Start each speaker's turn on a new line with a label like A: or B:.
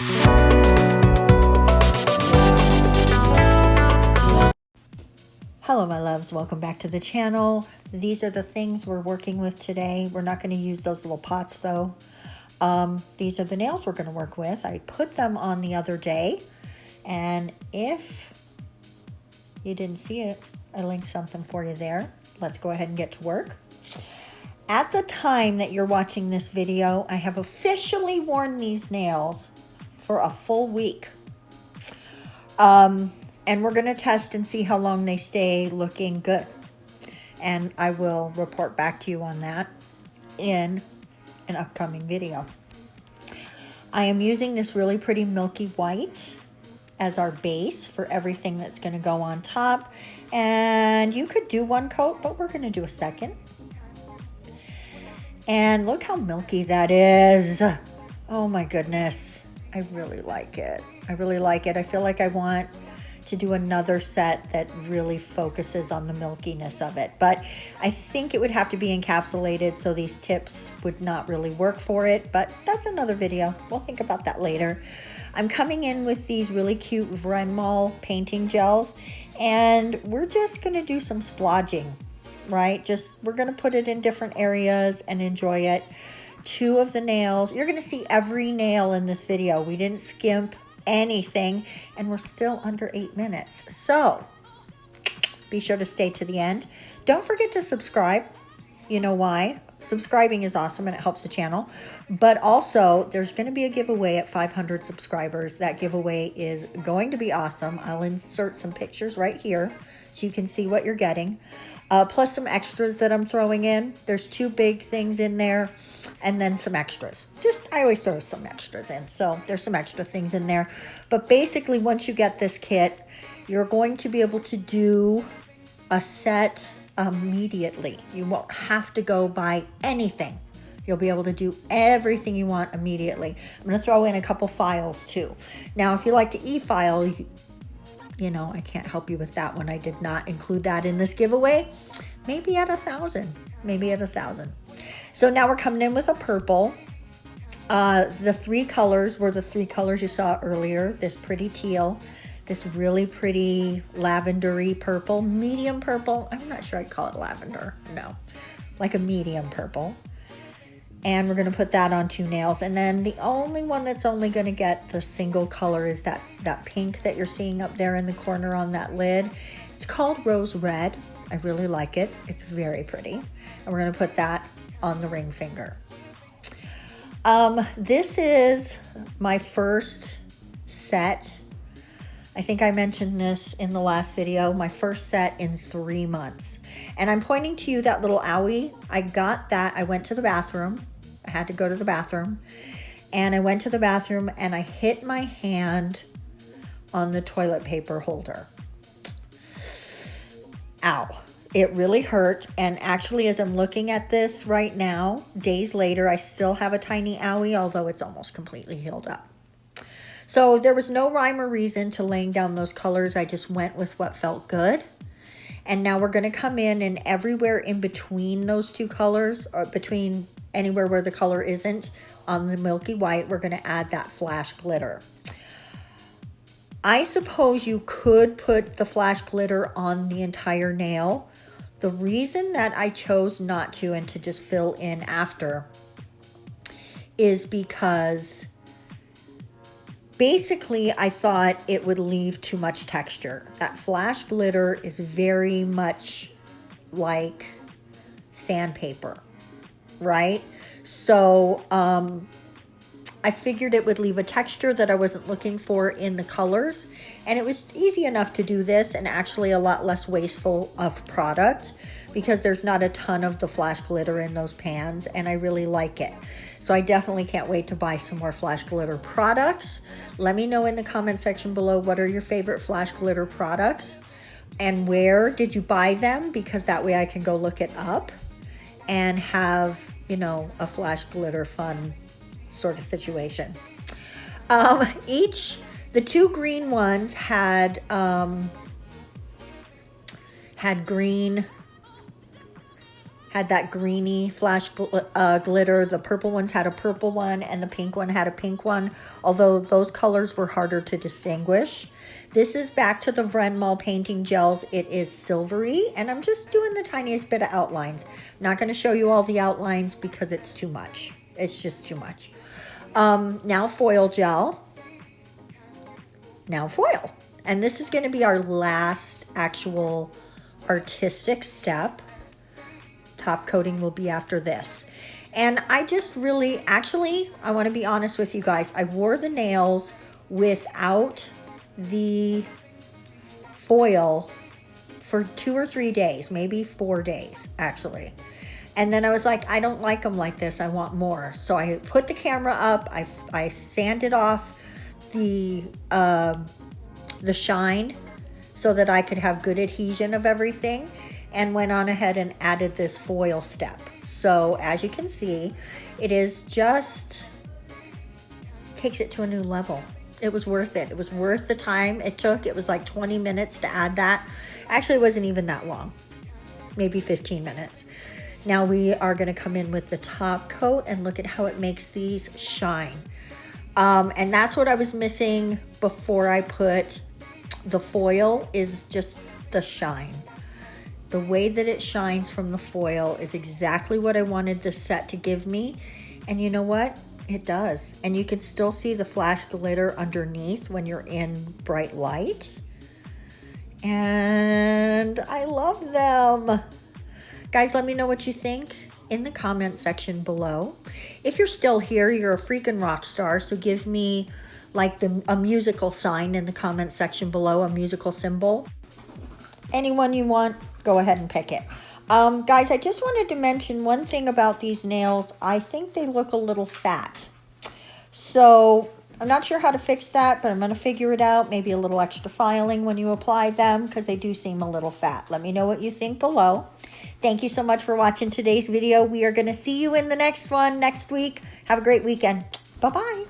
A: Hello my loves, welcome back to the channel. These are the things we're working with today. We're not going to use those little pots though. These are the nails we're going to work with. I put them on the other day, and if you didn't see it, I linked something for you there. Let's go ahead and get to work. At the time that you're watching this video, I have officially worn these nails for a full week. And we're going to test and see how long they stay looking good. And I will report back to you on that in an upcoming video. I am using this really pretty milky white as our base for everything that's going to go on top. And you could do one coat, but we're going to do a second. And look how milky that is. Oh my goodness. I really like it. I really like it. I feel like I want to do another set that really focuses on the milkiness of it. But I think it would have to be encapsulated, so these tips would not really work for it. But that's another video. We'll think about that later. I'm coming in with these really cute Vrenmol painting gels. And we're just going to do some splodging, right? We're going to put it in different areas and enjoy it. 2 of the nails. You're going to see every nail in this video. We didn't skimp anything, and we're still under 8 minutes. So be sure to stay to the end. Don't forget to subscribe. You know why? Subscribing is awesome and it helps the channel. But also, there's going to be a giveaway at 500 subscribers. That giveaway is going to be awesome. I'll insert some pictures right here so you can see what you're getting. Plus some extras that I'm throwing in. There's 2 big things in there, and then some extras. I always throw some extras in, so there's some extra things in there. But basically, once you get this kit, you're going to be able to do a set immediately. You won't have to go buy anything. You'll be able to do everything you want immediately. I'm going to throw in a couple files too. Now, if you like to e-file, you know, I can't help you with that one. I did not include that in this giveaway. Maybe at 1,000. Maybe at 1,000. So now we're coming in with a purple. The 3 colors were the 3 colors you saw earlier. This pretty teal, this really pretty lavendery purple, medium purple. I'm not sure I'd call it lavender. No, like a medium purple. And we're going to put that on 2 nails. And then the only one that's only going to get the single color is that pink that you're seeing up there in the corner on that lid. It's called Rose Red. I really like it. It's very pretty. And we're going to put that on the ring finger. This is my first set. I think I mentioned this in the last video. My first set in 3 months. And I'm pointing to you that little owie. I got that. I went to the bathroom. I had to go to the bathroom. And I went to the bathroom and I hit my hand on the toilet paper holder. Ow. It really hurt. And actually, as I'm looking at this right now, days later, I still have a tiny owie, although it's almost completely healed up. So there was no rhyme or reason to laying down those colors. I just went with what felt good. And now we're going to come in, and everywhere in between those 2 colors, or between anywhere where the color isn't, on the milky white, we're going to add that flash glitter. I suppose you could put the flash glitter on the entire nail. The reason that I chose not to and to just fill in after is because basically I thought it would leave too much texture. That flash glitter is very much like sandpaper, right? So I figured it would leave a texture that I wasn't looking for in the colors. And it was easy enough to do this, and actually a lot less wasteful of product, because there's not a ton of the flash glitter in those pans, and I really like it. So I definitely can't wait to buy some more flash glitter products. Let me know in the comment section below, what are your favorite flash glitter products and where did you buy them? Because that way I can go look it up and have, you know, a flash glitter fun sort of situation. The 2 green ones had green had that greeny flash glitter. The purple ones had a purple one, and the pink one had a pink one, although those colors were harder to distinguish. This is back to the Vrenmol painting gels. It is silvery, and I'm just doing the tiniest bit of outlines. I'm not going to show you all the outlines because it's too much. It's just too much. Now foil gel. Now foil. And this is going to be our last actual artistic step. Top coating will be after this. And I just really, actually, I want to be honest with you guys. I wore the nails without the foil for 2 or 3 days, maybe 4 days, actually. And then I was like, I don't like them like this. I want more. So I put the camera up. I sanded off the shine so that I could have good adhesion of everything, and went on ahead and added this foil step. So as you can see, it is just takes it to a new level. It was worth it. It was worth the time it took. It was like 20 minutes to add that. Actually, it wasn't even that long, maybe 15 minutes. Now we are going to come in with the top coat and look at how it makes these shine. And that's what I was missing before I put the foil, is just the shine. The way that it shines from the foil is exactly what I wanted this set to give me. And you know what? It does. And you can still see the flash glitter underneath when you're in bright light. And I love them. Guys, let me know what you think in the comment section below. If you're still here, you're a freaking rock star. So give me like a musical sign in the comment section below, a musical symbol. Anyone you want, go ahead and pick it. Guys, I just wanted to mention one thing about these nails. I think they look a little fat. So I'm not sure how to fix that, but I'm going to figure it out. Maybe a little extra filing when you apply them, because they do seem a little fat. Let me know what you think below. Thank you so much for watching today's video. We are going to see you in the next one next week. Have a great weekend. Bye-bye.